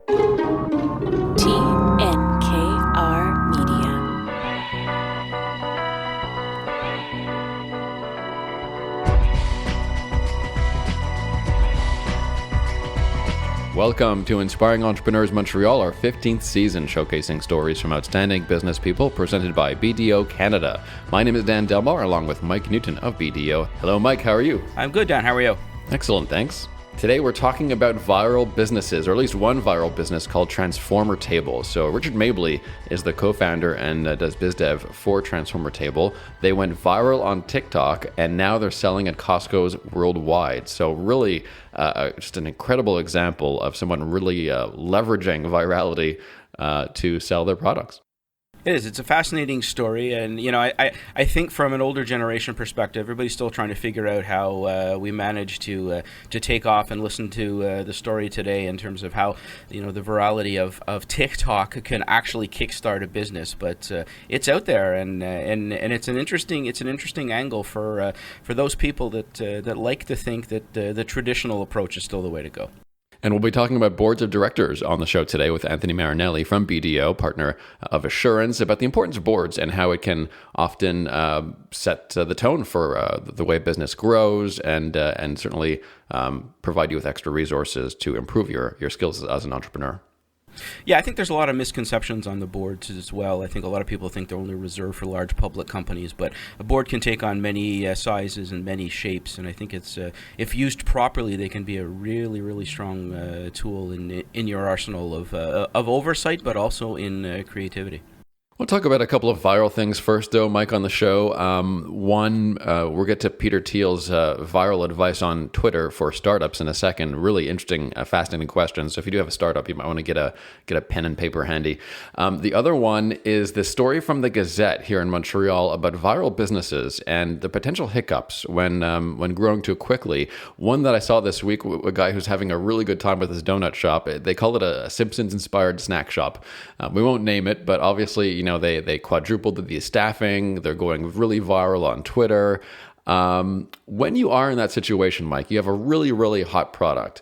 TNKR Media. Welcome to Inspiring Entrepreneurs Montreal, our 15th season, showcasing stories from outstanding business people presented by BDO Canada. My name is Dan Delmar, along with Mike Newton of BDO. Hello, Mike. How are you? I'm good, Dan. How are you? Excellent, thanks. Today we're talking about viral businesses, or at least one viral business called Transformer Table. So Richard Mabley is the co-founder and does biz dev for Transformer Table. They went viral on TikTok, and now they're selling at Costco's worldwide. So really just an incredible example of someone really leveraging virality to sell their products. It is. It's a fascinating story, and I think from an older generation perspective, everybody's still trying to figure out how we managed to take off and listen to the story today in terms of how the virality of TikTok can actually kickstart a business. But it's out there, and it's an interesting angle for those people that like to think that the traditional approach is still the way to go. And we'll be talking about boards of directors on the show today with Anthony Marinelli from BDO, partner of Assurance, about the importance of boards and how it can often set the tone for the way business grows and certainly provide you with extra resources to improve your skills as an entrepreneur. Yeah, I think there's a lot of misconceptions on the boards as well. I think a lot of people think they're only reserved for large public companies, but a board can take on many sizes and many shapes, and I think it's if used properly, they can be a really, really strong tool in your arsenal of oversight, but also in creativity. We'll talk about a couple of viral things first, though, Mike, on the show. One, we'll get to Peter Thiel's viral advice on Twitter for startups in a second. Really interesting, fascinating questions. So if you do have a startup, you might want to get a pen and paper handy. The other one is the story from the Gazette here in Montreal about viral businesses and the potential hiccups when growing too quickly. One that I saw this week, a guy who's having a really good time with his donut shop. They call it a Simpsons-inspired snack shop. We won't name it, but obviously, they quadrupled the staffing. They're going really viral on Twitter. When you are in that situation, Mike, you have a really, really hot product.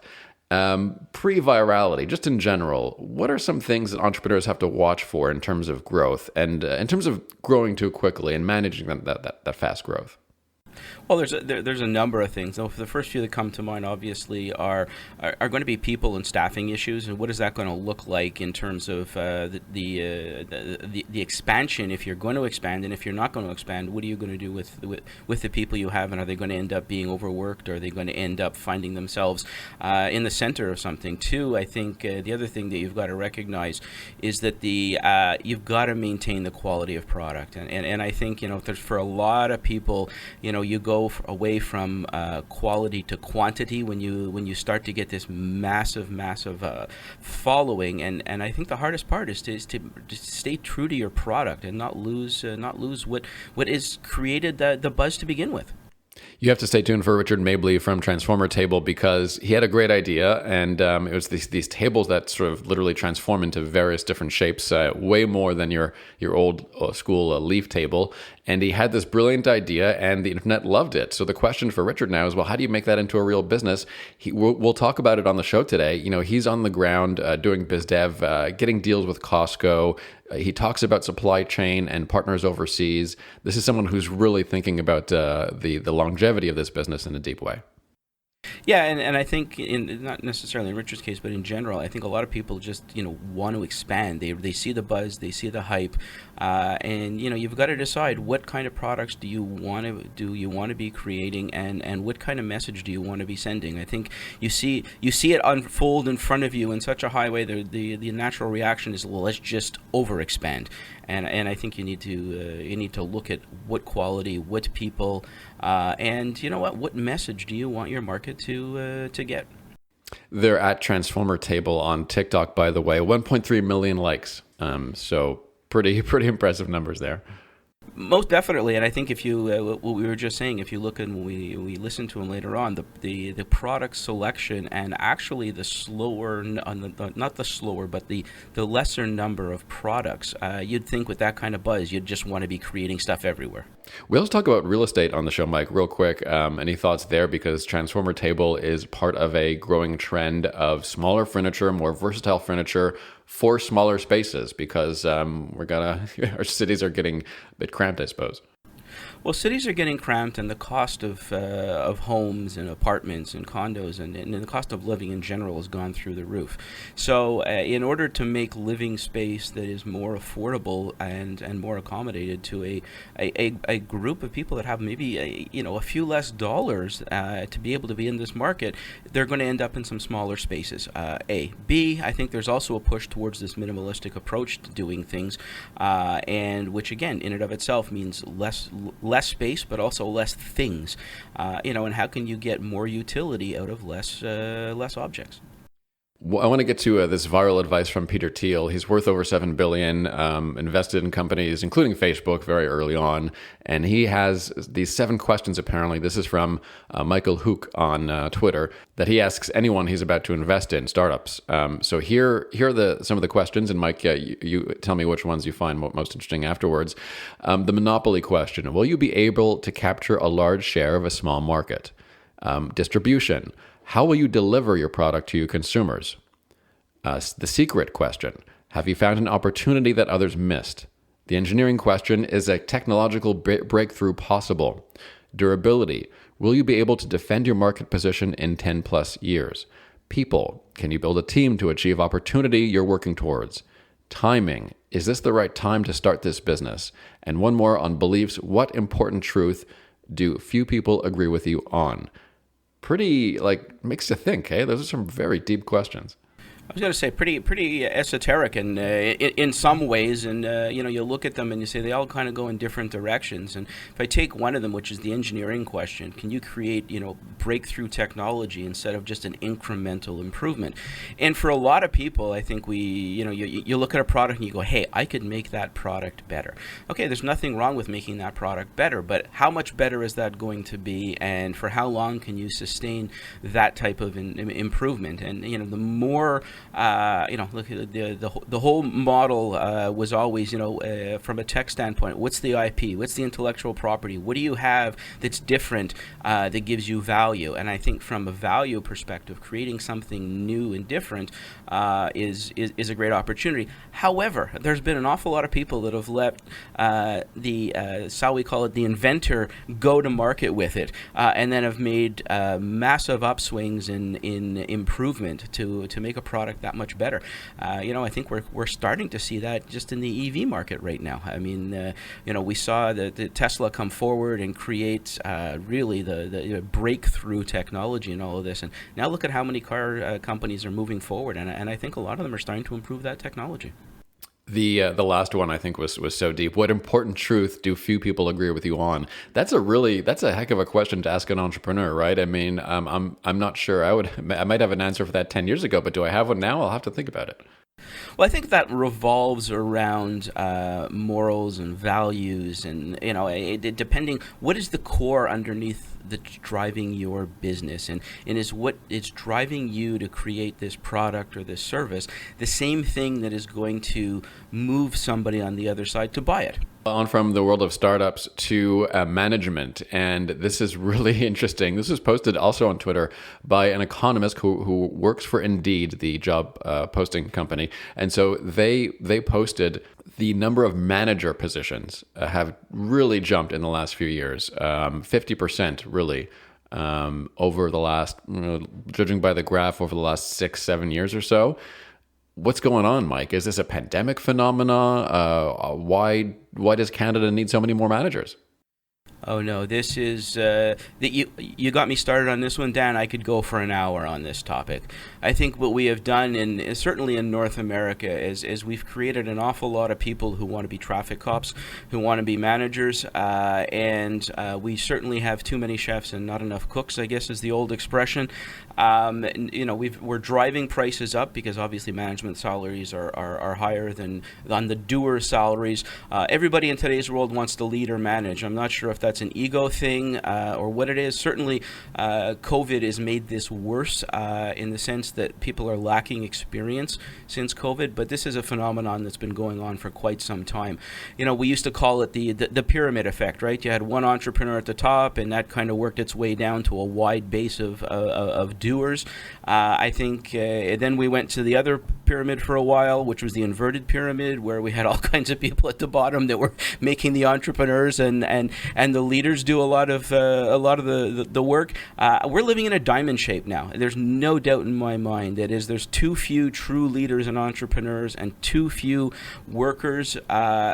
Pre-virality, just in general, what are some things that entrepreneurs have to watch for in terms of growth and in terms of growing too quickly and managing that fast growth? Well, there's a number of things. Now, the first few that come to mind, obviously, are going to be people and staffing issues, and what is that going to look like in terms of the expansion? If you're going to expand, and if you're not going to expand, what are you going to do with the people you have, and are they going to end up being overworked, or are they going to end up finding themselves in the center of something? Two, I think the other thing that you've got to recognize is that you've got to maintain the quality of product, and I think there's for a lot of people, you go away from quality to quantity when you start to get this massive following, and I think the hardest part is to stay true to your product and not lose what is created the buzz to begin with. You have to stay tuned for Richard Mabley from Transformer Table because he had a great idea, and it was these tables that sort of literally transform into various different shapes, way more than your old school leaf table. And he had this brilliant idea, and the internet loved it. So the question for Richard now is, well, how do you make that into a real business? We'll talk about it on the show today. He's on the ground doing biz dev, getting deals with Costco. He talks about supply chain and partners overseas. This is someone who's really thinking about the longevity of this business in a deep way. Yeah, and I think not necessarily in Richard's case, but in general, I think a lot of people just want to expand. They see the buzz, they see the hype, and you've got to decide what kind of products do you want to be creating, and what kind of message do you want to be sending. I think you see it unfold in front of you in such a high way. The natural reaction is, well, let's just overexpand. And I think you need to look at what quality, what people, and what message do you want your market to get. They're at Transformer Table on TikTok, by the way. 1.3 million likes. So pretty impressive numbers there. Most definitely, and I think if you, what we were just saying, if you look and we listen to him later on, the product selection and actually the slower, not the slower, but the lesser number of products, you'd think with that kind of buzz, you'd just want to be creating stuff everywhere. We also talk about real estate on the show, Mike, real quick. Any thoughts there? Because Transformer Table is part of a growing trend of smaller furniture, more versatile furniture for smaller spaces, because our cities are getting a bit cramped, I suppose. Well, cities are getting cramped, and the cost of homes and apartments and condos and the cost of living in general has gone through the roof. So, in order to make living space that is more affordable and more accommodated to a group of people that have maybe a few less dollars to be able to be in this market, they're going to end up in some smaller spaces. B, I think there's also a push towards this minimalistic approach to doing things, and which again, in and of itself, means less space, but also less things. And how can you get more utility out of less objects? Well, I want to get to this viral advice from Peter Thiel. He's worth over $7 billion, invested in companies, including Facebook, very early on. And he has these 7 questions, apparently. This is from Michael Hook on Twitter, that he asks anyone he's about to invest in, startups. So here are some of the questions. And Mike, you tell me which ones you find most interesting afterwards. The monopoly question. Will you be able to capture a large share of a small market? Distribution. How will you deliver your product to your consumers? The secret question. Have you found an opportunity that others missed? The engineering question. Is a technological breakthrough possible? Durability. Will you be able to defend your market position in 10 plus years? People. Can you build a team to achieve opportunity you're working towards? Timing. Is this the right time to start this business? And one more on beliefs. What important truth do few people agree with you on? Pretty, makes you think, hey? Those are some very deep questions. I was going to say pretty esoteric and in some ways, and you look at them and you say they all kind of go in different directions. And if I take one of them, which is the engineering question, can you create breakthrough technology instead of just an incremental improvement? And for a lot of people, I think you look at a product and you go, hey, I could make that product better. Okay, there's nothing wrong with making that product better, but how much better is that going to be, and for how long can you sustain that type of improvement? And the more look, the whole model was always, from a tech standpoint, what's the IP? What's the intellectual property? What do you have that's different that gives you value? And I think from a value perspective, creating something new and different is a great opportunity. However, there's been an awful lot of people that have let shall we call it, the inventor go to market with it, and then have made massive upswings in improvement to make a product that much better. I think we're starting to see that just in the EV market right now. I mean, we saw the Tesla come forward and create really the breakthrough technology and all of this, and now look at how many car companies are moving forward, and I think a lot of them are starting to improve that technology. The last one I think was so deep. What important truth do few people agree with you on? That's a heck of a question to ask an entrepreneur, right? I mean, I'm not sure. I might have an answer for that 10 years ago, but do I have one now? I'll have to think about it. Well, I think that revolves around morals and values, and depending what is the core underneath that's driving your business, and is what is driving you to create this product or this service the same thing that is going to move somebody on the other side to buy it. On from the world of startups to management, and this is really interesting. This was posted also on Twitter by an economist who works for Indeed, the job posting company, and so they posted the number of manager positions have really jumped in the last few years, 50% really, over the last, judging by the graph, over the last 6-7 years or so. What's going on, Mike? Is this a pandemic phenomena? Why does Canada need so many more managers? Oh no, this is you got me started on this one, Dan. I could go for an hour on this topic. I think what we have done, certainly in North America, is we've created an awful lot of people who want to be traffic cops, who want to be managers, and we certainly have too many chefs and not enough cooks, I guess is the old expression. We're driving prices up because obviously management salaries are higher than on the doer salaries. Everybody in today's world wants to lead or manage. I'm not sure if that's an ego thing or what it is. Certainly, COVID has made this worse in the sense that people are lacking experience since COVID. But this is a phenomenon that's been going on for quite some time. We used to call it the pyramid effect, right? You had one entrepreneur at the top, and that kind of worked its way down to a wide base of doers. I think then we went to the other pyramid for a while, which was the inverted pyramid, where we had all kinds of people at the bottom that were making the entrepreneurs and the leaders do a lot of the work. We're living in a diamond shape now. There's no doubt in my mind there's too few true leaders and entrepreneurs and too few workers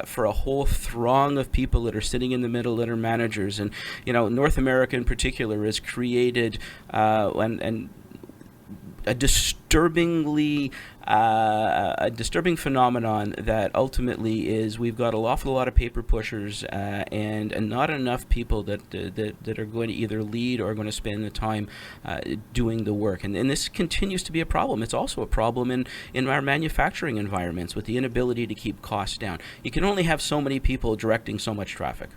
for a whole throng of people that are sitting in the middle that are managers. And North America in particular has created and a disturbing phenomenon that ultimately is we've got an awful lot of paper pushers and not enough people that are going to either lead or are going to spend the time doing the work. And this continues to be a problem. It's also a problem in our manufacturing environments with the inability to keep costs down. You can only have so many people directing so much traffic.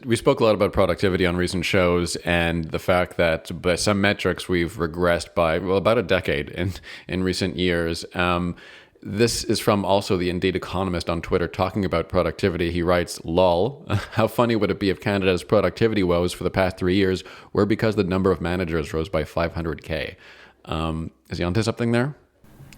We spoke a lot about productivity on recent shows and the fact that by some metrics we've regressed by about a decade in recent years. This is from also the Indeed economist on Twitter talking about productivity. He writes, "Lol, how funny would it be if Canada's productivity woes for the past 3 years were because the number of managers rose by 500K? Is he onto something there?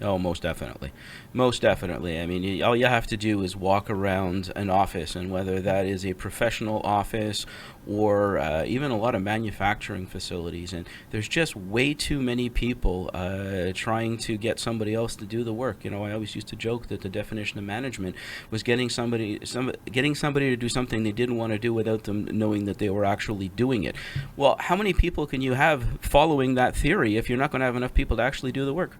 Oh, most definitely. Most definitely. I mean, all you have to do is walk around an office, and whether that is a professional office or even a lot of manufacturing facilities, and there's just way too many people trying to get somebody else to do the work. I always used to joke that the definition of management was getting somebody to do something they didn't want to do without them knowing that they were actually doing it. Well, how many people can you have following that theory if you're not going to have enough people to actually do the work?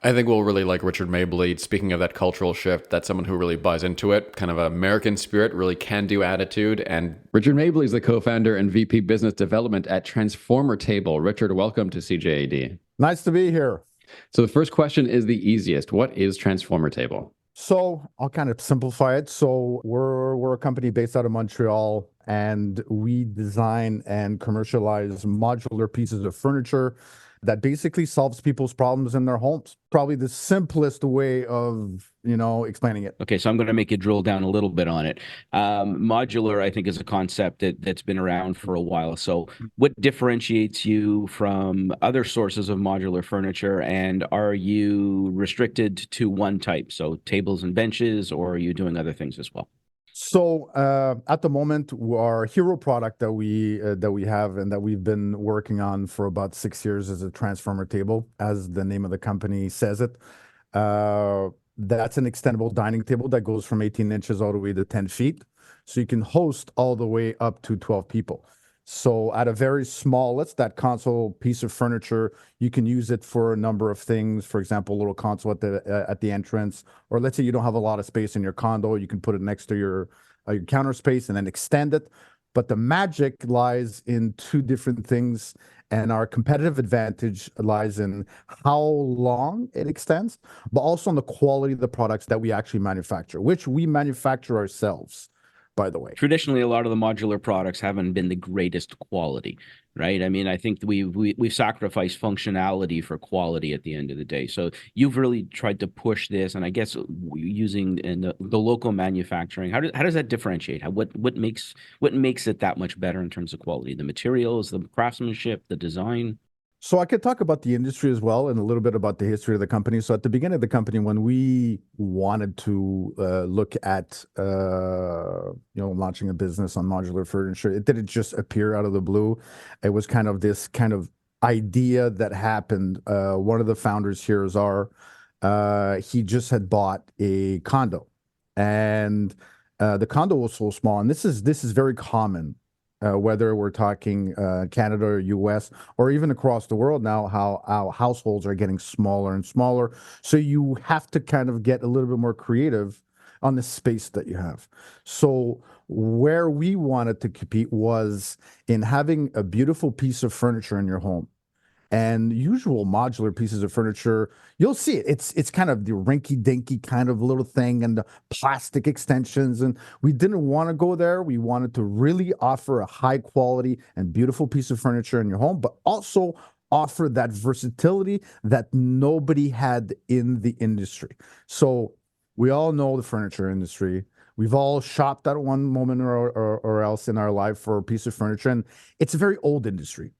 I think we'll really like Richard Mabley. Speaking of that cultural shift, that's someone who really buys into it, kind of American spirit, really can-do attitude. And Richard Mabley is the co-founder and VP Business Development at Transformer Table. Richard, welcome to CJAD. Nice to be here. So the first question is the easiest. What is Transformer Table? So I'll kind of simplify it. So we're a company based out of Montreal, and we design and commercialize modular pieces of furniture that basically solves people's problems in their homes. Probably the simplest way of, explaining it. Okay, so I'm going to make you drill down a little bit on it. Modular, I think, is a concept that's been around for a while. So what differentiates you from other sources of modular furniture, and are you restricted to one type, so tables and benches, or are you doing other things as well? So at the moment, our hero product that we have and that we've been working on for about 6 years is a transformer table, as the name of the company says it. That's an extendable dining table that goes from 18 inches all the way to 10 feet. So you can host all the way up to 12 people. So at a very small, that console piece of furniture, you can use it for a number of things. For example, a little console at the entrance, or let's say you don't have a lot of space in your condo, you can put it next to your counter space and then extend it. But the magic lies in two different things, and our competitive advantage lies in how long it extends, but also on the quality of the products that we actually manufacture, which we manufacture ourselves, by the way. Traditionally, a lot of the modular products haven't been the greatest quality, right? I mean, I think we've sacrificed functionality for quality at the end of the day. So you've really tried to push this, and I guess using the local manufacturing. How does that differentiate? What makes it that much better in terms of quality? The materials, the craftsmanship, the design. So I could talk about the industry as well and a little bit about the history of the company. So at the beginning of the company, when we wanted to look at launching a business on modular furniture, it didn't just appear out of the blue. It was kind of this kind of idea that happened. One of the founders here is he just had bought a condo, and the condo was so small, and this is very common. Whether we're talking Canada or US or even across the world now, how our households are getting smaller and smaller. So you have to kind of get a little bit more creative on the space that you have. So where we wanted to compete was in having a beautiful piece of furniture in your home And usual modular pieces of furniture, you'll see it. It's kind of the rinky-dinky kind of little thing and the plastic extensions. And we didn't want to go there. We wanted to really offer a high quality and beautiful piece of furniture in your home, but also offer that versatility that nobody had in the industry. So we all know the furniture industry. We've all shopped at one moment or else in our life for a piece of furniture, and it's a very old industry.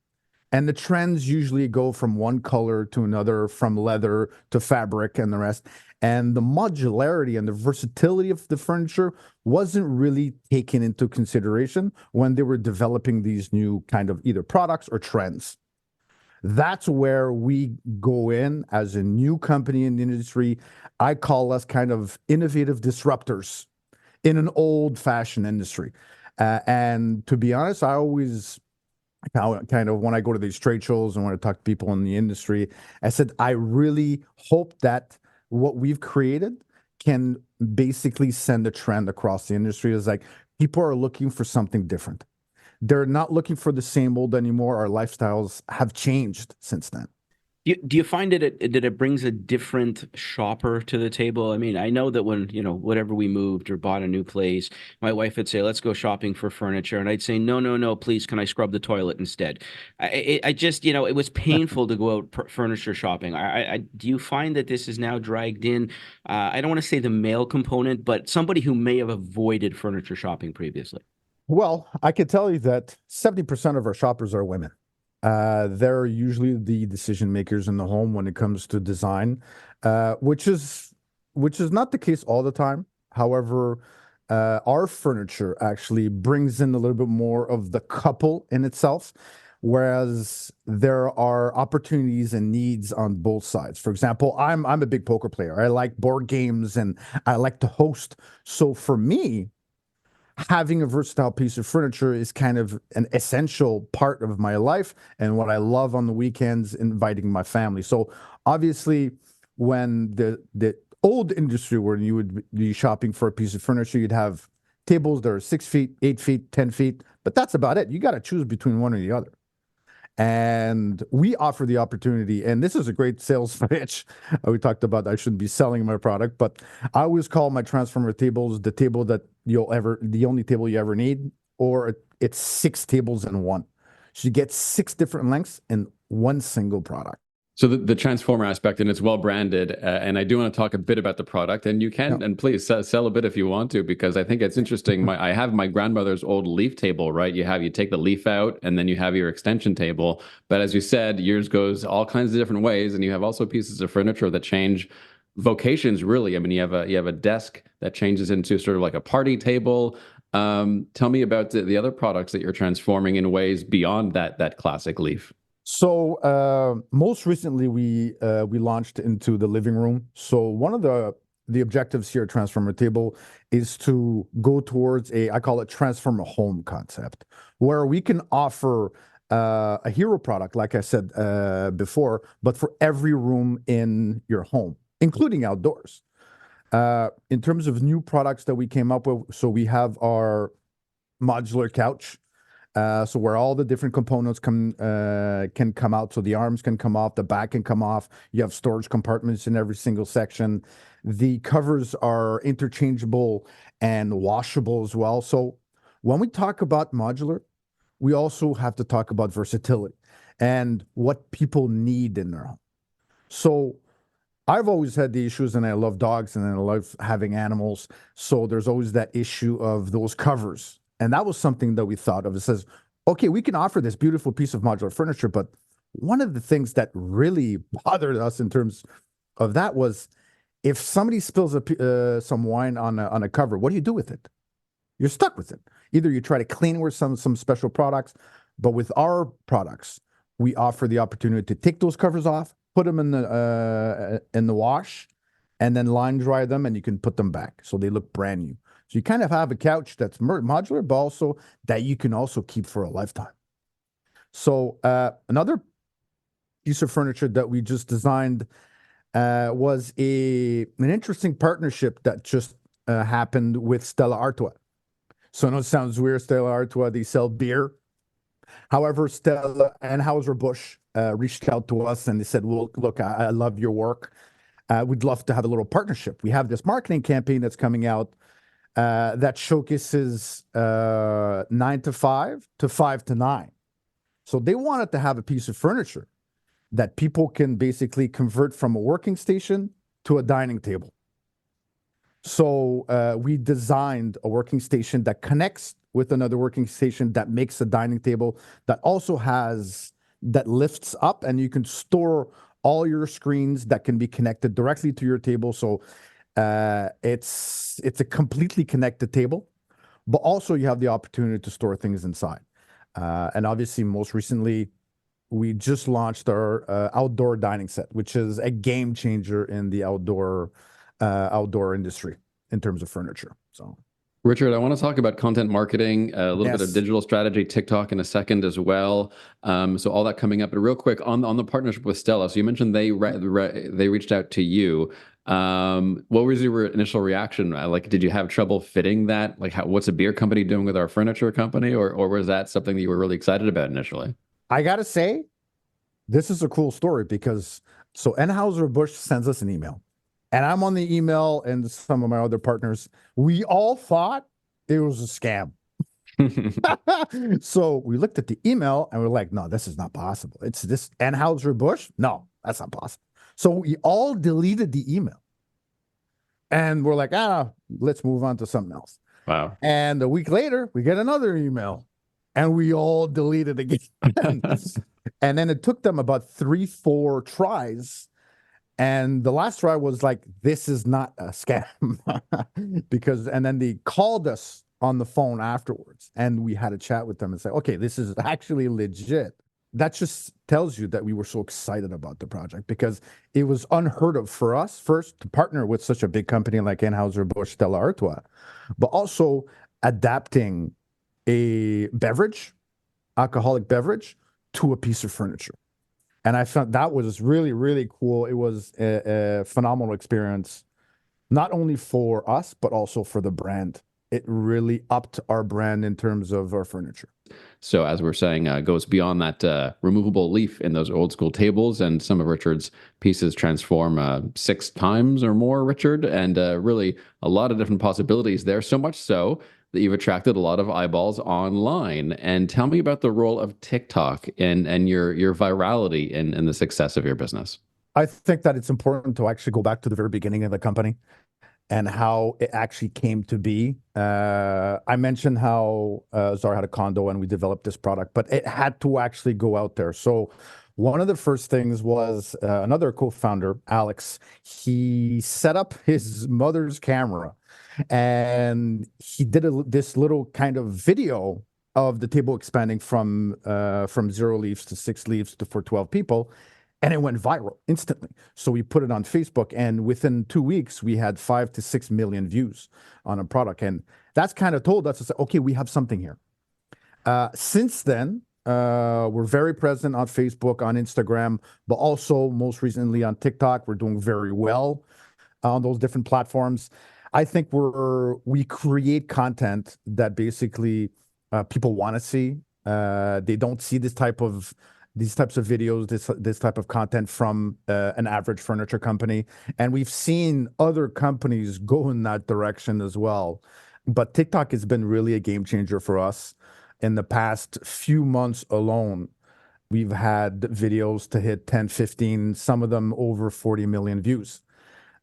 And the trends usually go from one color to another, from leather to fabric and the rest. And the modularity and the versatility of the furniture wasn't really taken into consideration when they were developing these new kind of either products or trends. That's where we go in as a new company in the industry. I call us kind of innovative disruptors in an old fashioned industry. And to be honest, I always kind of when I go to these trade shows and when I talk to people in the industry, I said, I really hope that what we've created can basically send a trend across the industry. Is like people are looking for something different. They're not looking for the same old anymore. Our lifestyles have changed since then. Do you find that it brings a different shopper to the table? I mean, I know that when, whatever we moved or bought a new place, my wife would say, "Let's go shopping for furniture," and I'd say, "No, no, no, please, can I scrub the toilet instead?" I just, it was painful to go out furniture shopping. Do you find that this is now dragged in? I don't want to say the male component, but somebody who may have avoided furniture shopping previously. Well, I can tell you that 70% of our shoppers are women. They're usually the decision makers in the home when it comes to design, which is not the case all the time. However, our furniture actually brings in a little bit more of the couple in itself, whereas there are opportunities and needs on both sides. For example, I'm a big poker player. I like board games and I like to host. So for me, having a versatile piece of furniture is kind of an essential part of my life and what I love on the weekends, inviting my family. So obviously, when the old industry where you would be shopping for a piece of furniture, you'd have tables that are 6 feet, 8 feet, 10 feet, but that's about it. You got to choose between one or the other. And we offer the opportunity, and this is a great sales pitch. We talked about I shouldn't be selling my product, but I always call my transformer tables the table that the only table you ever need, or it's six tables in one. So you get six different lengths in one single product. So the transformer aspect, and it's well branded, and I do want to talk a bit about the product, and you can, Yeah. and please sell a bit if you want to, because I think it's interesting. I have my grandmother's old leaf table, right? You take the leaf out, and then you have your extension table. But as you said, years goes all kinds of different ways, and you have also pieces of furniture that change vocations. Really, I mean, you have a desk that changes into sort of like a party table. Tell me about the other products that you're transforming in ways beyond that classic leaf. So most recently, we launched into the living room. So one of the objectives here at Transformer Table is to go towards I call it Transformer Home concept, where we can offer a hero product, like I said before, but for every room in your home, including outdoors. In terms of new products that we came up with, so we have our modular couch. So where all the different components can come out. So the arms can come off, the back can come off. You have storage compartments in every single section. The covers are interchangeable and washable as well. So when we talk about modular, we also have to talk about versatility and what people need in their home. So I've always had the issues, and I love dogs and I love having animals. So there's always that issue of those covers. And that was something that we thought of. It says, okay, we can offer this beautiful piece of modular furniture, but one of the things that really bothered us in terms of that was if somebody spills some wine on a cover, what do you do with it? You're stuck with it. Either you try to clean with some special products, but with our products, we offer the opportunity to take those covers off, put them in the wash, and then line dry them, and you can put them back so they look brand new. So you kind of have a couch that's modular, but also that you can also keep for a lifetime. So another piece of furniture that we just designed was an interesting partnership that just happened with Stella Artois. So I know it sounds weird, Stella Artois, they sell beer. However, Stella and Anheuser-Busch reached out to us and they said, well, look, I love your work. We'd love to have a little partnership. We have this marketing campaign that's coming out that showcases 9 to 5 to 5 to 9. So they wanted to have a piece of furniture that people can basically convert from a working station to a dining table. So we designed a working station that connects with another working station that makes a dining table that also that lifts up, and you can store all your screens that can be connected directly to your table. So it's a completely connected table, but also you have the opportunity to store things inside. And obviously, most recently, we just launched our outdoor dining set, which is a game changer in the outdoor industry in terms of furniture. So, Richard, I want to talk about content marketing, a little bit of yes. digital strategy, TikTok in a second as well. So all that coming up. But real quick on the partnership with Stella. So you mentioned they reached out to you. What was your initial reaction? Like, did you have trouble fitting that? Like, what's a beer company doing with our furniture company, or was that something that you were really excited about initially? I gotta say, this is a cool story because so Anheuser-Busch sends us an email. And I'm on the email, and some of my other partners, we all thought it was a scam. So we looked at the email and we're like, no, this is not possible. It's this Anheuser-Busch? No, that's not possible. So we all deleted the email. And we're like, let's move on to something else. Wow. And a week later, we get another email and we all deleted again. And then it took them about 3-4 tries. And the last try was like, this is not a scam. And then they called us on the phone afterwards and we had a chat with them and say, okay, this is actually legit. That just tells you that we were so excited about the project because it was unheard of for us first to partner with such a big company like Anheuser-Busch Stella Artois, but also adapting a alcoholic beverage to a piece of furniture. And I thought that was really, really cool. It was a phenomenal experience, not only for us, but also for the brand. It really upped our brand in terms of our furniture. So as we're saying, goes beyond that removable leaf in those old school tables, and some of Richard's pieces transform 6 times or more, Richard, and really a lot of different possibilities there. So much so that you've attracted a lot of eyeballs online. And tell me about the role of TikTok and your virality and the success of your business. I think that it's important to actually go back to the very beginning of the company and how it actually came to be. I mentioned how Zara had a condo and we developed this product, but it had to actually go out there. So one of the first things was another co-founder, Alex. He set up his mother's camera and he did this little kind of video of the table expanding from 0 leaves to 6 leaves for 12 people. And it went viral instantly. So we put it on Facebook, and within 2 weeks, we had 5 to 6 million views on a product. And that's kind of told us, okay, we have something here. Since then, we're very present on Facebook, on Instagram, but also most recently on TikTok. We're doing very well on those different platforms. I think we create content that basically people want to see. They don't see these types of videos, this type of content from an average furniture company. And we've seen other companies go in that direction as well. But TikTok has been really a game changer for us. In the past few months alone, we've had videos to hit 10, 15, some of them over 40 million views.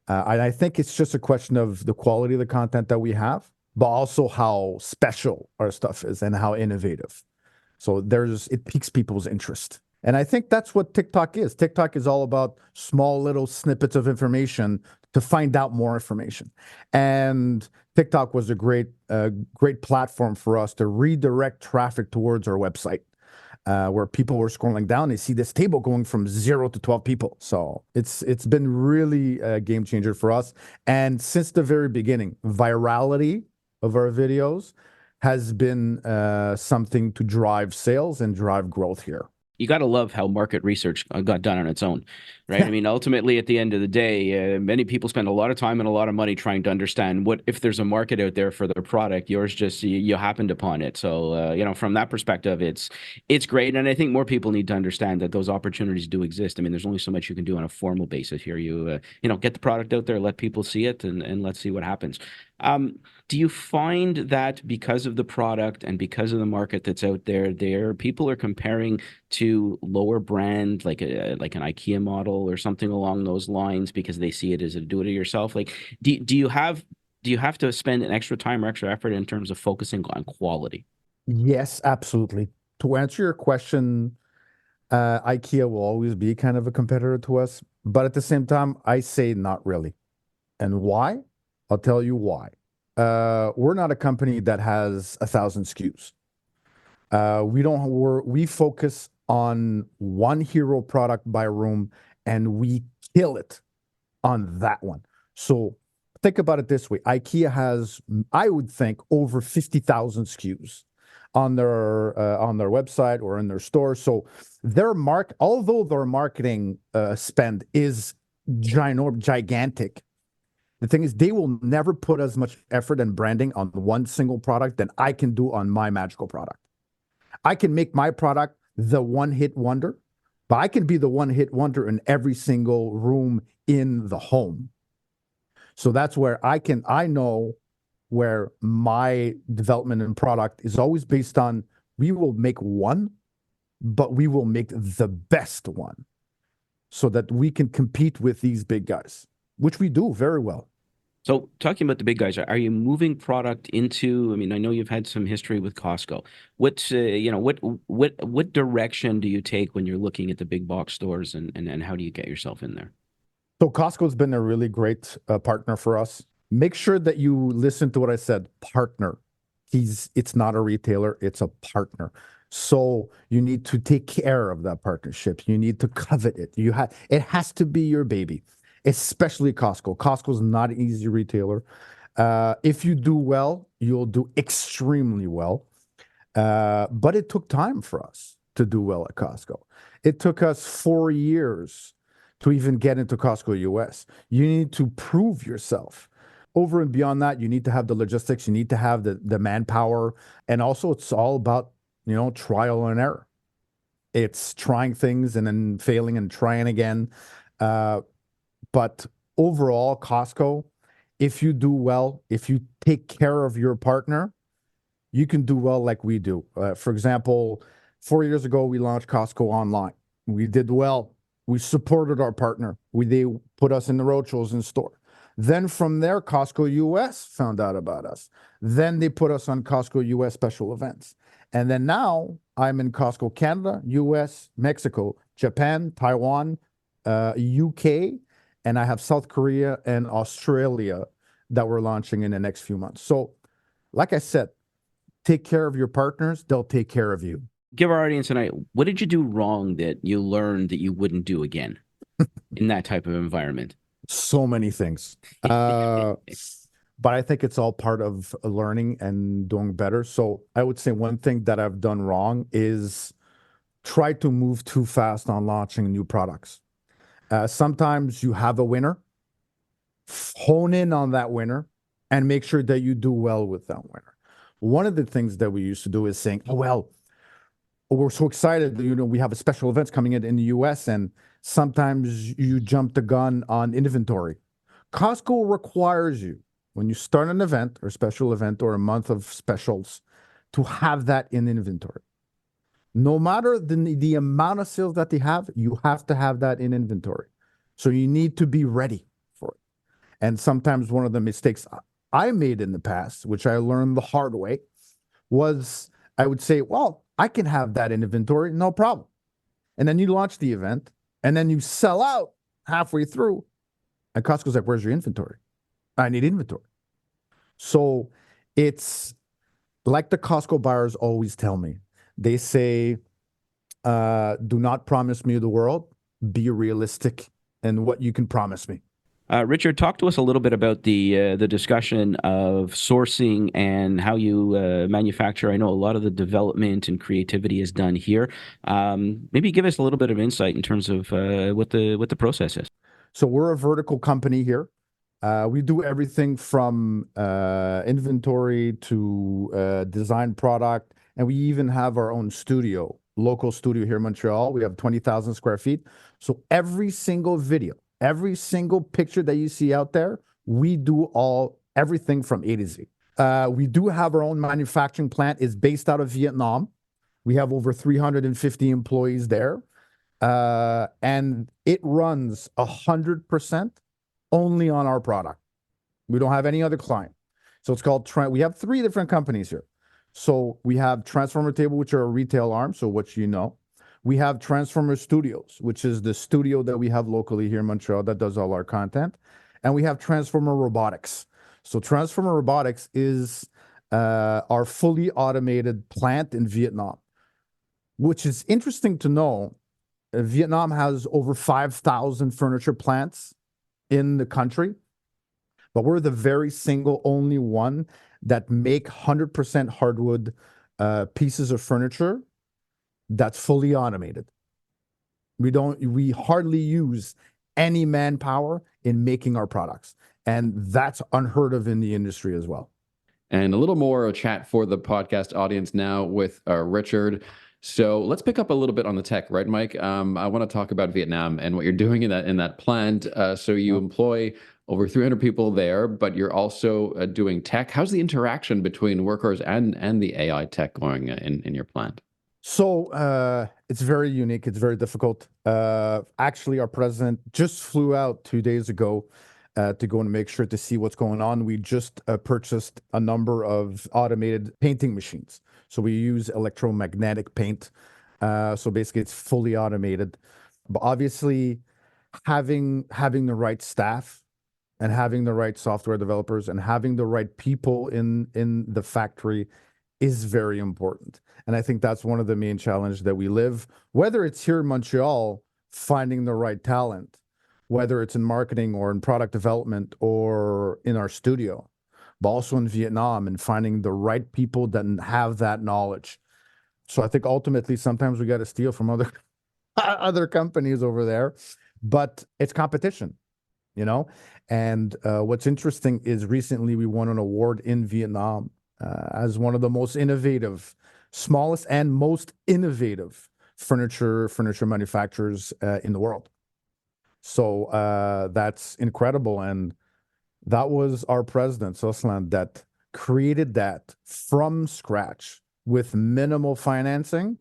And I think it's just a question of the quality of the content that we have, but also how special our stuff is and how innovative. So it piques people's interest. And I think that's what TikTok is. TikTok is all about small little snippets of information to find out more information. And TikTok was a great platform for us to redirect traffic towards our website, where people were scrolling down. They see this table going from 0 to 12 people. So it's been really a game changer for us. And since the very beginning, virality of our videos has been something to drive sales and drive growth here. you got to love how market research got done on its own, right? I mean, ultimately, at the end of the day, many people spend a lot of time and a lot of money trying to understand what if there's a market out there for their product. Yours just you happened upon it, so from that perspective, it's great, and I think more people need to understand that those opportunities do exist. I mean, there's only so much you can do on a formal basis here. Get the product out there, let people see it, and let's see what happens. Do you find that because of the product and because of the market that's out there people are comparing to lower brand like an IKEA model or something along those lines because they see it as a do-it-yourself? Like, do you have to spend an extra time or extra effort in terms of focusing on quality? Yes, absolutely. To answer your question, IKEA will always be kind of a competitor to us, but at the same time, I say not really. And why? I'll tell you why. We're not a company that has 1,000 SKUs. We focus on one hero product by room, and we kill it on that one. So think about it this way: IKEA has, I would think, over 50,000 SKUs on their website or in their store. So although their marketing spend is gigantic, the thing is they will never put as much effort and branding on one single product than I can do on my magical product. I can make my product the one hit wonder, but I can be the one hit wonder in every single room in the home. So that's where I know where my development and product is always based on we will make one, but we will make the best one so that we can compete with these big guys, which we do very well. So, talking about the big guys, are you moving product into? I mean, I know you've had some history with Costco. What direction do you take when you're looking at the big box stores, and how do you get yourself in there? So Costco's been a really great partner for us. Make sure that you listen to what I said, partner. It's not a retailer, it's a partner. So you need to take care of that partnership. You need to covet it. It has to be your baby, especially Costco. Costco's not an easy retailer. If you do well, you'll do extremely well. But it took time for us to do well at Costco. It took us 4 years to even get into Costco US. You need to prove yourself. Over and beyond that, you need to have the logistics, you need to have the manpower, and also it's all about, trial and error. It's trying things and then failing and trying again. But overall, Costco, if you do well, if you take care of your partner, you can do well like we do. For example, 4 years ago, we launched Costco online. We did well. We supported our partner. They put us in the roadshows in store. Then from there, Costco US found out about us. Then they put us on Costco US special events. And then now I'm in Costco Canada, US, Mexico, Japan, Taiwan, UK, and I have South Korea and Australia that we're launching in the next few months. So, like I said, take care of your partners, they'll take care of you. Give our audience tonight, what did you do wrong that you learned that you wouldn't do again in that type of environment? So many things. But I think it's all part of learning and doing better. So I would say one thing that I've done wrong is try to move too fast on launching new products. Sometimes you have a winner, hone in on that winner, and make sure that you do well with that winner. One of the things that we used to do is saying, oh, well, we're so excited, we have a special events coming in the US, and sometimes you jump the gun on inventory. Costco requires you, when you start an event or special event or a month of specials, to have that in inventory. No matter the amount of sales that they have, you have to have that in inventory. So you need to be ready for it. And sometimes one of the mistakes I made in the past, which I learned the hard way, was I would say, well, I can have that in inventory, no problem. And then you launch the event, and then you sell out halfway through. And Costco's like, where's your inventory? I need inventory. So it's like the Costco buyers always tell me. They say, do not promise me the world. Be realistic in what you can promise me. Richard, talk to us a little bit about the discussion of sourcing and how you manufacture. I know a lot of the development and creativity is done here. Maybe give us a little bit of insight in terms of what the process is. So we're a vertical company here. We do everything from inventory to design product, and we even have our own studio, local studio here in Montreal. We have 20,000 square feet. So every single video, every single picture that you see out there, we do everything from A to Z. We do have our own manufacturing plant. It's based out of Vietnam. We have over 350 employees there. And it runs 100% only on our product. We don't have any other client. So it's called, we have three different companies here. So we have Transformer Table, which are a retail arm, so what you know. We have Transformer Studios, which is the studio that we have locally here in Montreal that does all our content. And we have Transformer Robotics. So Transformer Robotics is our fully automated plant in Vietnam, which is interesting to know. Vietnam has over 5,000 furniture plants in the country, but we're the very single only one that make 100% hardwood pieces of furniture that's fully automated. We hardly use any manpower in making our products, and that's unheard of in the industry as well. And a little more a chat for the podcast audience now with Richard. So let's pick up a little bit on the tech, right, Mike? I want to talk about Vietnam and what you're doing in that plant. So you employ over 300 people there, but you're also doing tech. How's the interaction between workers and the AI tech going in your plant? So it's very unique. It's very difficult. Actually, our president just flew out 2 days ago to go and make sure to see what's going on. We just purchased a number of automated painting machines. So we use electromagnetic paint. So basically, it's fully automated. But obviously, having the right staff and having the right software developers and having the right people in the factory is very important. And I think that's one of the main challenges that we live, whether it's here in Montreal, finding the right talent, whether it's in marketing or in product development or in our studio, but also in Vietnam and finding the right people that have that knowledge. So I think ultimately sometimes we got to steal from other companies over there, but it's competition, you know? And what's interesting is recently we won an award in Vietnam as one of the most innovative, smallest and most innovative furniture manufacturers in the world. So that's incredible. And that was our president, Soslan, that created that from scratch with minimal financing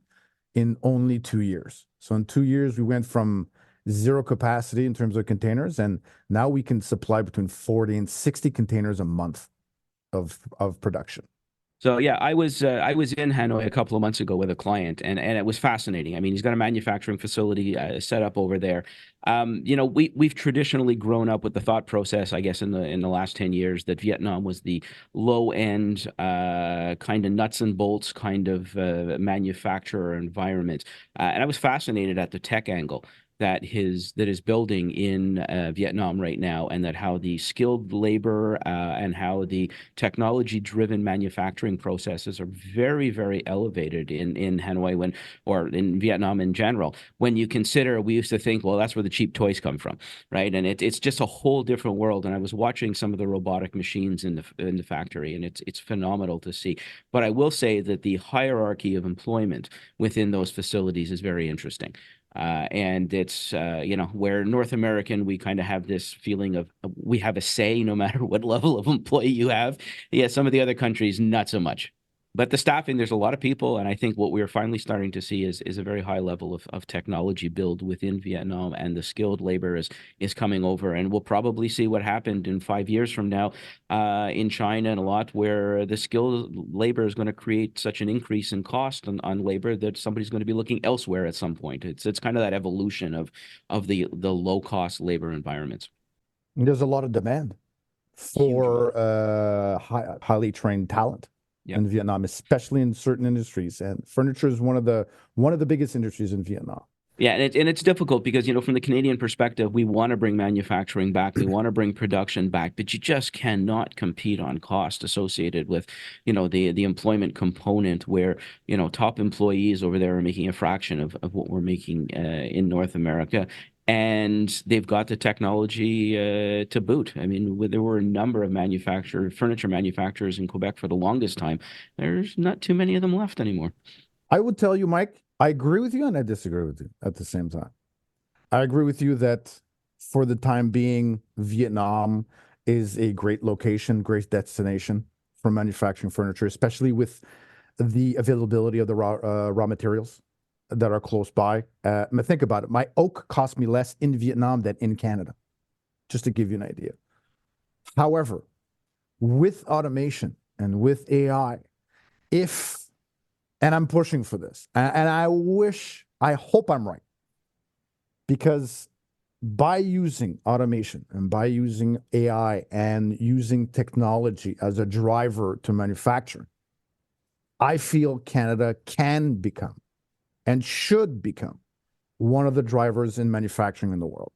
in only 2 years. So in 2 years, we went from zero capacity in terms of containers, and now we can supply between 40 and 60 containers a month of production. So yeah, I was in Hanoi a couple of months ago with a client, and it was fascinating. I mean, he's got a manufacturing facility set up over there. We've traditionally grown up with the thought process, I guess, in the last 10 years that Vietnam was the low end kind of nuts and bolts kind of manufacturer environment, and I was fascinated at the tech angle that is building in Vietnam right now, and that how the skilled labor and how the technology-driven manufacturing processes are very, very elevated in Hanoi or in Vietnam in general. When you consider, we used to think, well, that's where the cheap toys come from, right? And it's just a whole different world. And I was watching some of the robotic machines in the factory, and it's phenomenal to see. But I will say that the hierarchy of employment within those facilities is very interesting. And it's, where North American, we kind of have this feeling of we have a say no matter what level of employee you have. Yeah, some of the other countries, not so much. But the staffing, there's a lot of people. And I think what we're finally starting to see is a very high level of technology build within Vietnam. And the skilled labor is coming over. And we'll probably see what happened in 5 years from now in China and a lot, where the skilled labor is going to create such an increase in cost on labor that somebody's going to be looking elsewhere at some point. It's kind of that evolution of the low cost labor environments. There's a lot of demand for highly trained talent. Yep. In Vietnam, especially in certain industries, and furniture is one of the biggest industries in Vietnam. Yeah, and it's difficult because, from the Canadian perspective, we want to bring manufacturing back, we want to bring production back, but you just cannot compete on cost associated with, the employment component where, top employees over there are making a fraction of what we're making in North America. And they've got the technology to boot. I mean, there were a number of furniture manufacturers in Quebec for the longest time. There's not too many of them left anymore. I would tell you, Mike, I agree with you and I disagree with you at the same time. I agree with you that for the time being, Vietnam is a great location, great destination for manufacturing furniture, especially with the availability of the raw materials that are close by. Think about it. My oak cost me less in Vietnam than in Canada, just to give you an idea. However, with automation and with AI, if, and I'm pushing for this, and I hope I'm right, because by using automation and by using AI and using technology as a driver to manufacturing, I feel Canada can become and should become one of the drivers in manufacturing in the world.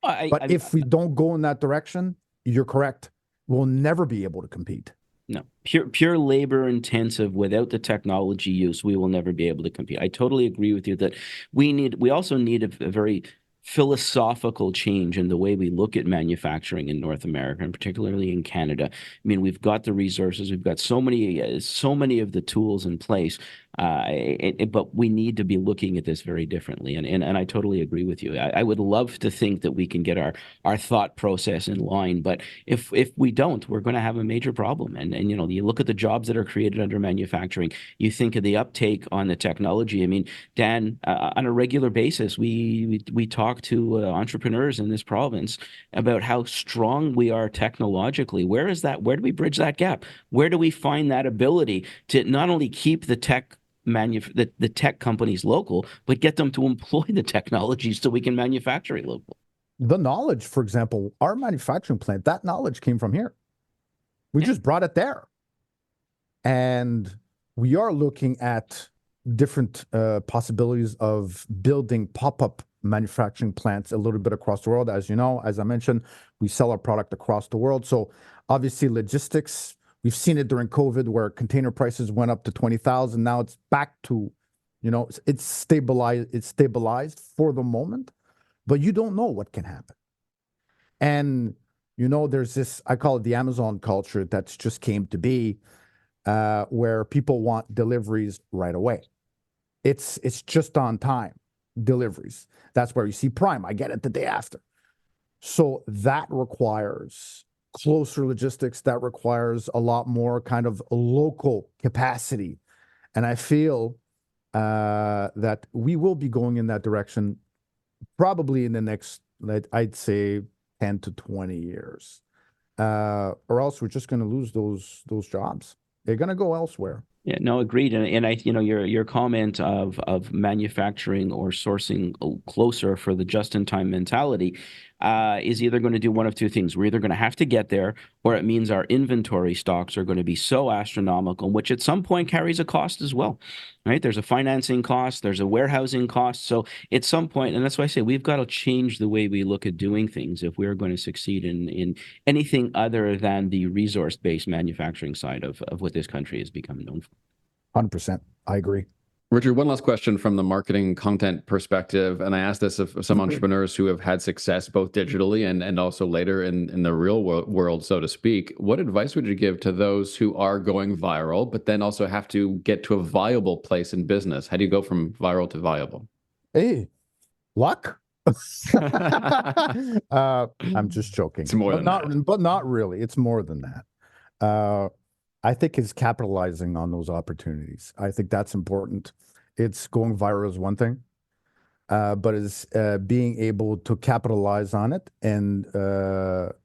But if we don't go in that direction, you're correct. We'll never be able to compete. No, pure labor intensive without the technology use, we will never be able to compete. I totally agree with you that we also need a very philosophical change in the way we look at manufacturing in North America and particularly in Canada. I mean, we've got the resources, we've got so many of the tools in place, but we need to be looking at this very differently. And I totally agree with you. I would love to think that we can get our thought process in line, but if we don't, we're going to have a major problem. And you look at the jobs that are created under manufacturing, you think of the uptake on the technology. I mean, Dan, on a regular basis, we talk to entrepreneurs in this province about how strong we are technologically. Where do we bridge that gap? Where do we find that ability to not only keep the tech companies local, but get them to employ the technology so we can manufacture it local? The knowledge, for example, our manufacturing plant, that knowledge came from here. We just brought it there. And we are looking at different possibilities of building pop-up manufacturing plants a little bit across the world. As you know, as I mentioned, we sell our product across the world. So obviously logistics, we've seen it during COVID where container prices went up to 20,000. Now it's back to, it's stabilized for the moment, but you don't know what can happen. And, there's this, I call it the Amazon culture that's just came to be, where people want deliveries right away. It's just on time deliveries. That's where you see Prime. I get it the day after. So that requires closer logistics. That requires a lot more kind of local capacity. And I feel that we will be going in that direction probably in the next, I'd say, 10 to 20 years. Or else we're just going to lose those jobs. They're going to go elsewhere. Yeah, no, agreed. And your comment of manufacturing or sourcing closer for the just-in-time mentality is either going to do one of two things. We're either going to have to get there, or it means our inventory stocks are going to be so astronomical, which at some point carries a cost as well, right? There's a financing cost, there's a warehousing cost. So at some point, and that's why I say we've got to change the way we look at doing things if we're going to succeed in anything other than the resource-based manufacturing side of what this country has become known for. 100%. I agree. Richard, one last question from the marketing content perspective. And I asked this of some entrepreneurs who have had success both digitally and also later in the real world, so to speak. What advice would you give to those who are going viral, but then also have to get to a viable place in business? How do you go from viral to viable? Hey, luck. I'm just joking. It's more than that. But not really. It's more than that. I think is capitalizing on those opportunities. I think that's important. It's going viral is one thing, but it's being able to capitalize on it and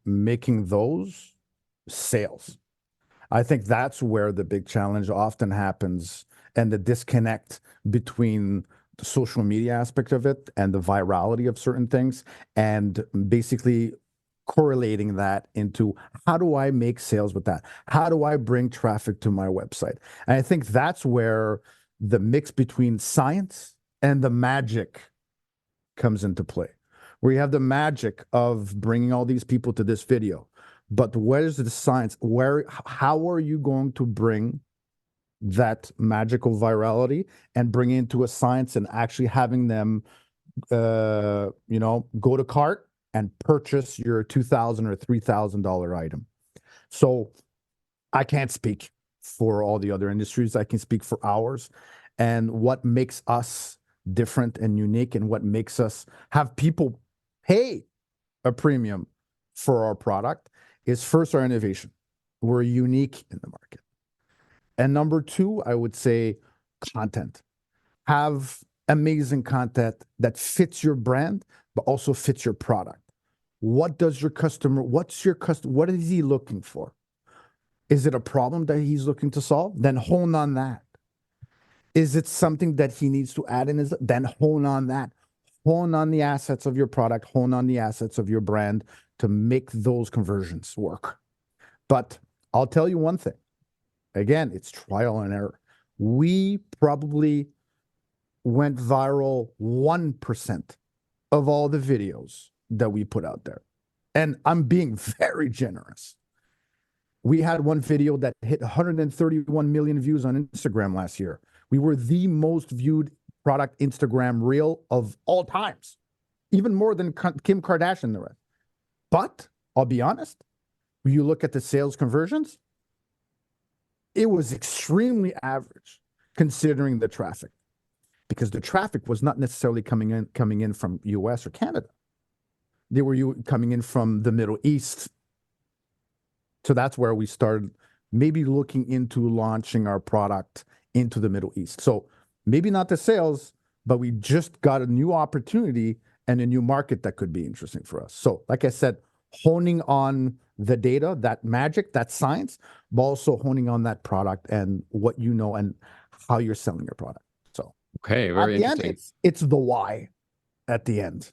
making those sales. I think that's where the big challenge often happens and the disconnect between the social media aspect of it and the virality of certain things and basically correlating that into how do I make sales with that? How do I bring traffic to my website? And I think that's where the mix between science and the magic comes into play, where you have the magic of bringing all these people to this video. But where is the science? How are you going to bring that magical virality and bring it into a science and actually having them, go to cart and purchase your $2,000 or $3,000 item? So I can't speak for all the other industries. I can speak for ours, and what makes us different and unique, and what makes us have people pay a premium for our product is first our innovation. We're unique in the market. And number two, I would say content. Have amazing content that fits your brand, but also fits your product. What is he looking for? Is it a problem that he's looking to solve? Then hone on that. Is it something that he needs to add in? Then hone on that. Hone on the assets of your product, hone on the assets of your brand to make those conversions work. But I'll tell you one thing. Again, it's trial and error. We probably went viral 1% of all the videos that we put out there. And I'm being very generous. We had one video that hit 131 million views on Instagram last year. We were the most viewed product Instagram reel of all times, even more than Kim Kardashian and the rest. But I'll be honest, when you look at the sales conversions, it was extremely average considering the traffic, because the traffic was not necessarily coming in from US or Canada. They were coming in from the Middle East. So that's where we started maybe looking into launching our product into the Middle East. So maybe not the sales, but we just got a new opportunity and a new market that could be interesting for us. So like I said, honing on the data, that magic, that science, but also honing on that product and what you know and how you're selling your product. So okay, very interesting. End, it's the why at the end.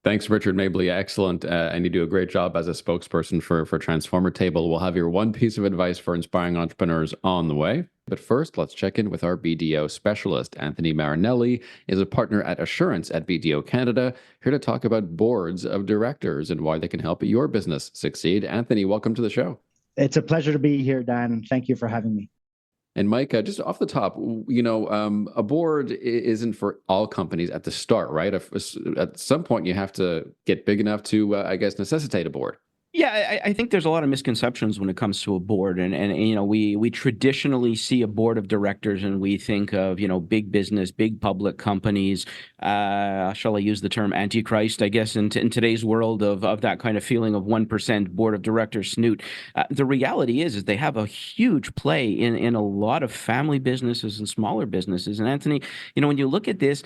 Thanks, Richard Mabley. Excellent. And you do a great job as a spokesperson for Transformer Table. We'll have your one piece of advice for inspiring entrepreneurs on the way. But first, let's check in with our BDO specialist. Anthony Marinelli is a partner at Assurance at BDO Canada, here to talk about boards of directors and why they can help your business succeed. Anthony, welcome to the show. It's a pleasure to be here, Dan. Thank you for having me. And Mike, just off the top, a board isn't for all companies at the start, right? At some point, you have to get big enough to, necessitate a board. Yeah, I think there's a lot of misconceptions when it comes to a board, and we traditionally see a board of directors and we think of big business, big public companies. Shall I use the term antichrist? I guess in today's world of that kind of feeling of 1% board of directors snoot. The reality is they have a huge play in a lot of family businesses and smaller businesses. And Anthony, when you look at this,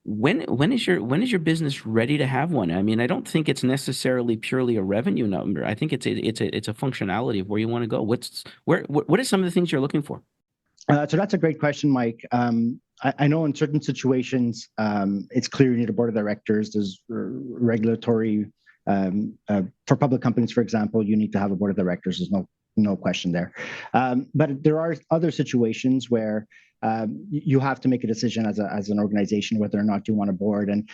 when is your business ready to have one? I mean, I don't think it's necessarily purely a revenue number. I think it's a functionality of where you want to go. What are some of the things you're looking for? So that's a great question, Mike. I know in certain situations, it's clear you need a board of directors. There's regulatory for public companies, for example, you need to have a board of directors. There's no question there. But there are other situations where you have to make a decision as an organization whether or not you want a board. And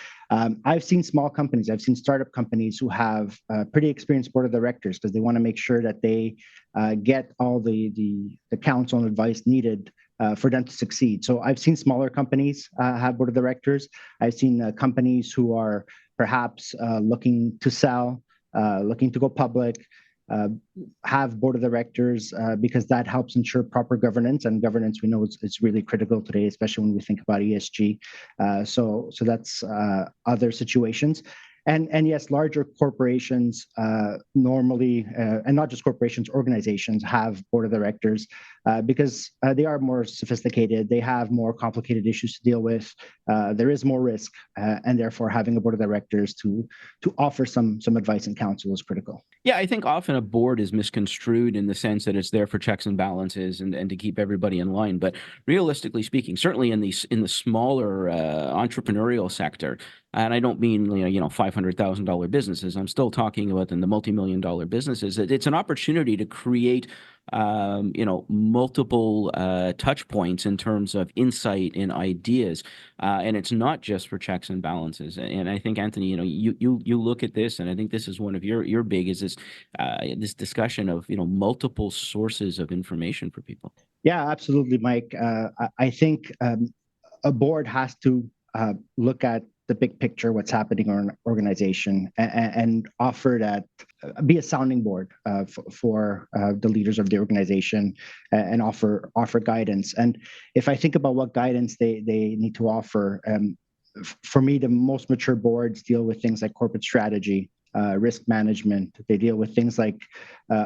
I've seen small companies, I've seen startup companies who have a pretty experienced board of directors because they want to make sure that they get all the counsel and advice needed for them to succeed. So I've seen smaller companies have board of directors. I've seen companies who are perhaps looking to sell, looking to go public, have board of directors because that helps ensure proper governance, and governance we know is really critical today, especially when we think about ESG. So that's other situations. And yes, larger corporations normally, and not just corporations, organizations have board of directors because they are more sophisticated. They have more complicated issues to deal with. There is more risk, and therefore having a board of directors to offer some advice and counsel is critical. Yeah, I think often a board is misconstrued in the sense that it's there for checks and balances and to keep everybody in line. But realistically speaking, certainly in the smaller entrepreneurial sector, and I don't mean $500 $500,000 businesses. I'm still talking about in the multi-million-dollar businesses. It's an opportunity to create multiple touch points in terms of insight and ideas, and it's not just for checks and balances. And I think, Anthony, you look at this, and I think this is one of your big is this discussion of multiple sources of information for people. Yeah, absolutely, Mike. I think a board has to look at the big picture, what's happening in an organization, and offer that, be a sounding board for the leaders of the organization, and offer guidance. And if I think about what guidance they need to offer, for me, the most mature boards deal with things like corporate strategy, risk management. They deal with things like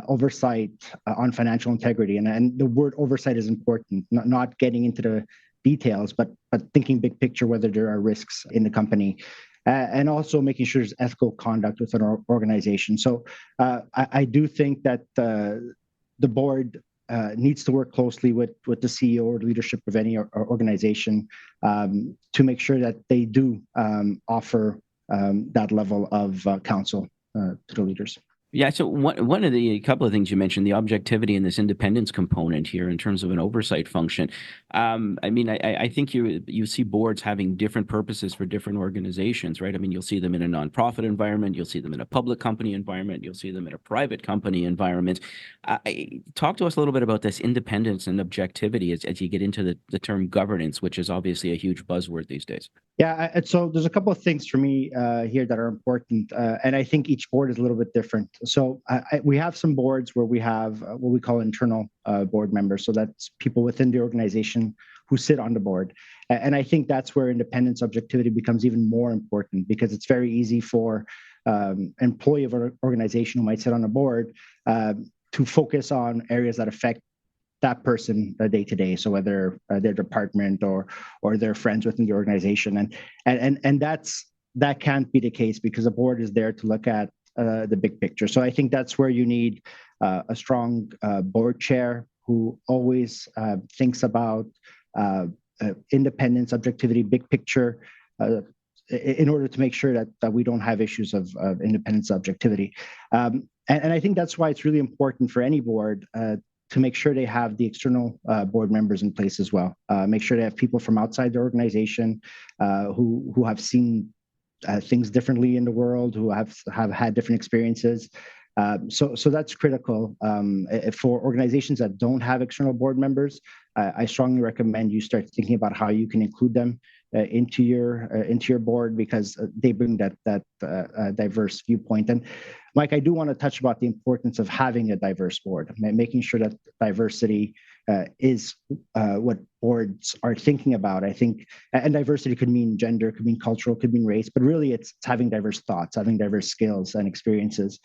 oversight on financial integrity, and the word oversight is important. Not getting into the details, but thinking big picture, whether there are risks in the company, and also making sure there's ethical conduct within our organization. So I do think that the board needs to work closely with the CEO or leadership of any organization to make sure that they do offer that level of counsel to the leaders. Yeah, so one of a couple of things you mentioned, the objectivity and this independence component here in terms of an oversight function. I think you see boards having different purposes for different organizations, right? I mean, you'll see them in a nonprofit environment, you'll see them in a public company environment, you'll see them in a private company environment. Talk to us a little bit about this independence and objectivity as you get into the term governance, which is obviously a huge buzzword these days. Yeah, so there's a couple of things for me here that are important, and I think each board is a little bit different. So we have some boards where we have what we call internal board members. So that's people within the organization who sit on the board. And I think that's where independence, objectivity becomes even more important, because it's very easy for employee of an organization who might sit on a board to focus on areas that affect that person day to day. So whether their department or their friends within the organization, and that can't be the case, because the board is there to look at the big picture. So I think that's where you need a strong board chair who always thinks about independence, objectivity, big picture, in order to make sure that we don't have issues of independence, objectivity. And I think that's why it's really important for any board to make sure they have the external board members in place as well. Make sure they have people from outside the organization who have seen things differently in the world, who have had different experiences. So that's critical. For organizations that don't have external board members, I strongly recommend you start thinking about how you can include them into your board, because they bring that diverse viewpoint. And Mike, I do want to touch about the importance of having a diverse board, making sure that diversity is what boards are thinking about. I think, and diversity could mean gender, could mean cultural, could mean race, but really it's having diverse thoughts, having diverse skills and experiences.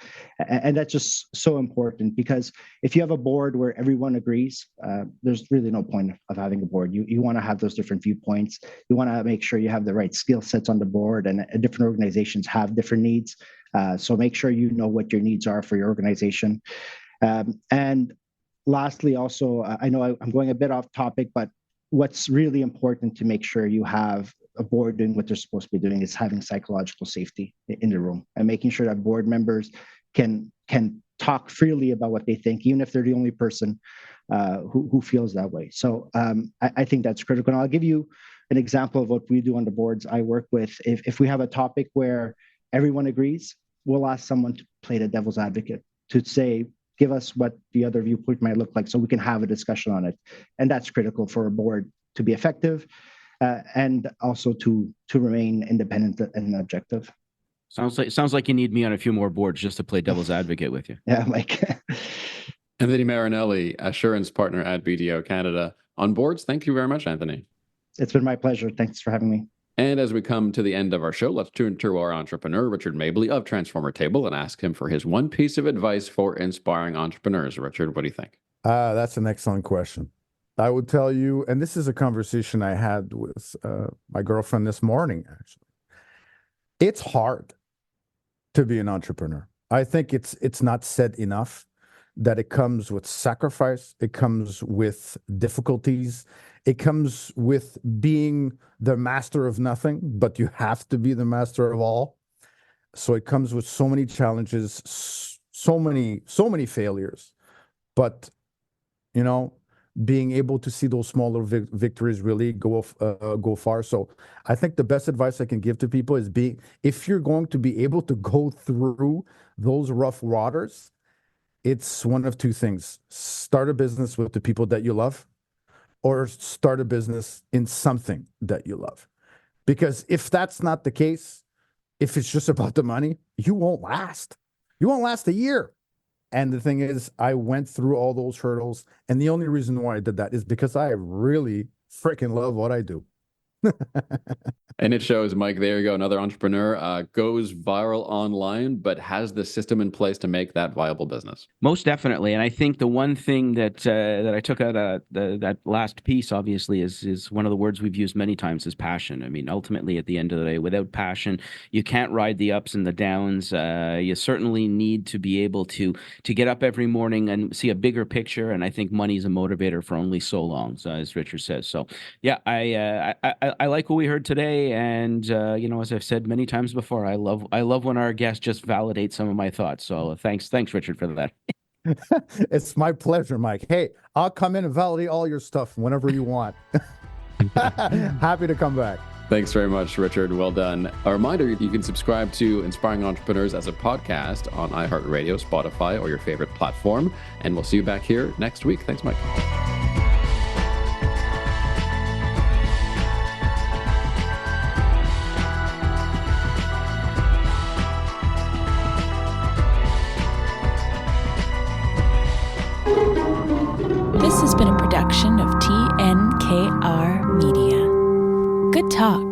And that's just so important, because if you have a board where everyone agrees, there's really no point of having a board. You want to have those different viewpoints. You want to make sure you have the right skill sets on the board, and different organizations have different needs. So make sure you know what your needs are for your organization. And lastly, also, I know I'm going a bit off topic, but what's really important to make sure you have a board doing what they're supposed to be doing is having psychological safety in the room, and making sure that board members can talk freely about what they think, even if they're the only person who feels that way. So I think that's critical. And I'll give you an example of what we do on the boards I work with. If we have a topic where everyone agrees, we'll ask someone to play the devil's advocate, to say, give us what the other viewpoint might look like so we can have a discussion on it. And that's critical for a board to be effective, and also to remain independent and objective. Sounds like you need me on a few more boards just to play devil's advocate with you. Yeah, Mike. Anthony Marinelli, assurance partner at BDO Canada. On boards, thank you very much, Anthony. It's been my pleasure. Thanks for having me. And as we come to the end of our show, let's turn to our entrepreneur, Richard Mabley of Transformer Table, and ask him for his one piece of advice for inspiring entrepreneurs. Richard, what do you think? That's an excellent question. I would tell you, and this is a conversation I had with my girlfriend this morning, actually. It's hard to be an entrepreneur. I think it's not said enough that it comes with sacrifice, it comes with difficulties, it comes with being the master of nothing, but you have to be the master of all. So it comes with so many challenges, so many failures. But, you know, being able to see those smaller victories really go far. So I think the best advice I can give to people is if you're going to be able to go through those rough waters, it's one of two things: start a business with the people that you love, or start a business in something that you love. Because if that's not the case, if it's just about the money, you won't last. You won't last a year. And the thing is, I went through all those hurdles. And the only reason why I did that is because I really freaking love what I do. And it shows, Mike. There you go. Another entrepreneur goes viral online, but has the system in place to make that viable business. Most definitely, and I think the one thing that I took out of that last piece, obviously, is one of the words we've used many times is passion. I mean, ultimately, at the end of the day, without passion, you can't ride the ups and the downs. You certainly need to be able to get up every morning and see a bigger picture. And I think money is a motivator for only so long, so, as Richard says. So, yeah, I like what we heard today. And as I've said many times before, I love when our guests just validate some of my thoughts. So thanks, Richard, for that. It's my pleasure, Mike. Hey, I'll come in and validate all your stuff whenever you want. Happy to come back. Thanks very much, Richard. Well done. A reminder, you can subscribe to Inspiring Entrepreneurs as a podcast on iHeartRadio, Spotify, or your favorite platform. And we'll see you back here next week. Thanks, Mike. This has been a production of TNKR Media. Good talk.